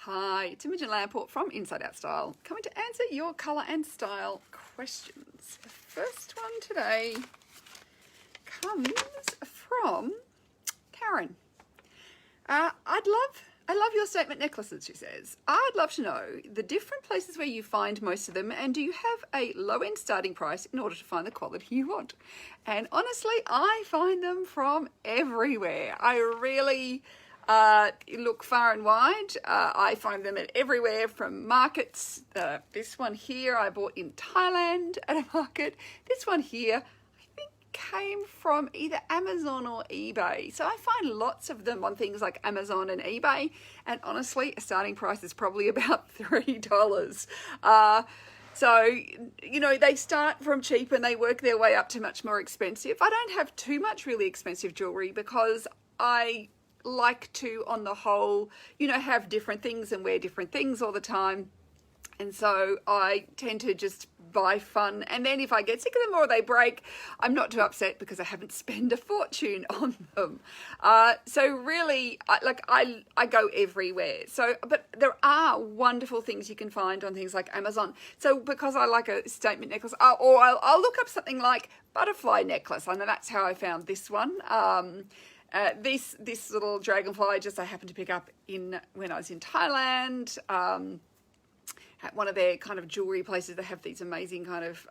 Hi, it's Imogen Lamport from Inside Out Style, coming to answer your colour and style questions. The first one today comes from Karen. I love your statement necklaces, she says. I'd love to know the different places where you find most of them, and do you have a low-end starting price in order to find the quality you want? And honestly, I find them from everywhere. I really look far and wide. I find them at everywhere from markets. This one here I bought in Thailand at a market. This one here I think came from either Amazon or eBay. So I find lots of them on things like Amazon and eBay. And honestly, a starting price is probably about $3. So, you know, they start from cheap and they work their way up to much more expensive. I don't have too much really expensive jewelry because I like to, on the whole, you know, have different things and wear different things all the time. And so I tend to just buy fun. And then if I get sick of them or they break, I'm not too upset because I haven't spent a fortune on them. So really, I go everywhere. So, but there are wonderful things you can find on things like Amazon. So because I like a statement necklace, or I'll look up something like butterfly necklace. I know that's how I found this one. This little dragonfly I happened to pick up when I was in Thailand. At one of their kind of jewelry places. They have these amazing kind of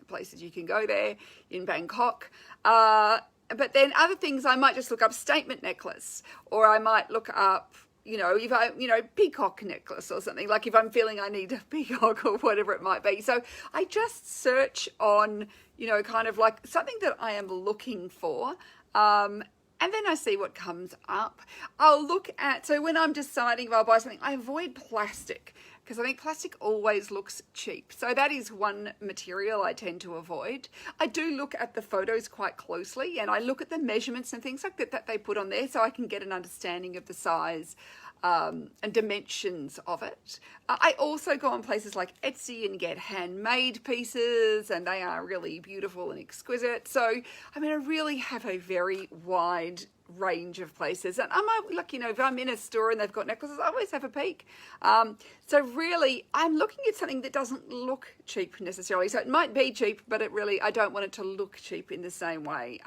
places you can go there in Bangkok. But then other things, I might just look up statement necklace, or I might look up, peacock necklace or something, like if I'm feeling I need a peacock or whatever it might be. So I just search on, kind of like something that I am looking for. And then I see what comes up. I'll look at, so when I'm deciding if I'll buy something, I avoid plastic because I think plastic always looks cheap. So that is one material I tend to avoid. I do look at the photos quite closely and I look at the measurements and things like that they put on there so I can get an understanding of the size and dimensions of it. I also go on places like Etsy and get handmade pieces, and they are really beautiful and exquisite. So, I mean, I really have a very wide range of places, and I might, if I'm in a store and they've got necklaces, I always have a peek. So really, I'm looking at something that doesn't look cheap necessarily. So it might be cheap, but I don't want it to look cheap in the same way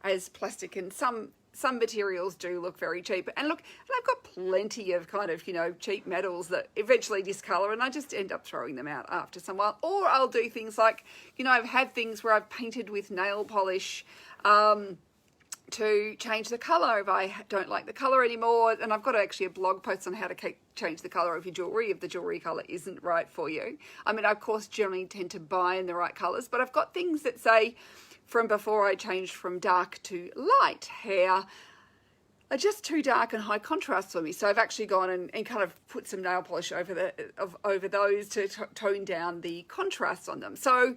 as plastic, and some materials do look very cheap. And look, I've got plenty of kind of, cheap metals that eventually discolor and I just end up throwing them out after some while. Or I'll do things like, I've had things where I've painted with nail polish to change the colour if I don't like the colour anymore. And I've got actually a blog post on how to change the colour of your jewellery if the jewellery colour isn't right for you. I mean, I, of course, generally tend to buy in the right colours, but I've got things that say, from before I changed from dark to light hair are just too dark and high contrast for me. So I've actually gone and kind of put some nail polish over those to tone down the contrast on them. So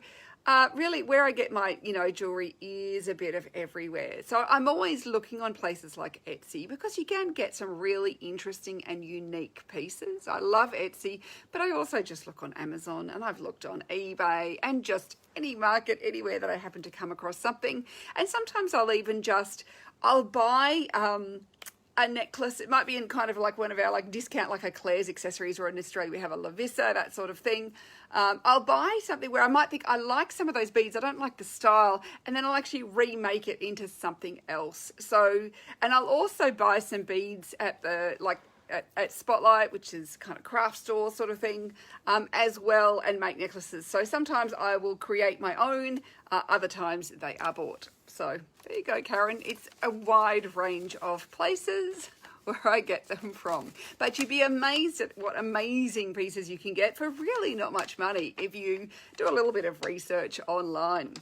really where I get my, jewelry is a bit of everywhere. So I'm always looking on places like Etsy because you can get some really interesting and unique pieces. I love Etsy, but I also just look on Amazon, and I've looked on eBay and just any market, anywhere that I happen to come across something. And sometimes I'll buy a necklace. It might be in kind of like one of our discount, like a Claire's accessories, or in Australia we have a La Vista, that sort of thing. I'll buy something where I might think I like some of those beads, I don't like the style, and then I'll actually remake it into something else. So, and I'll also buy some beads at at Spotlight, which is kind of craft store sort of thing, as well, and make necklaces. So sometimes I will create my own, other times they are bought. So there you go, Karen. It's a wide range of places where I get them from. But you'd be amazed at what amazing pieces you can get for really not much money if you do a little bit of research online.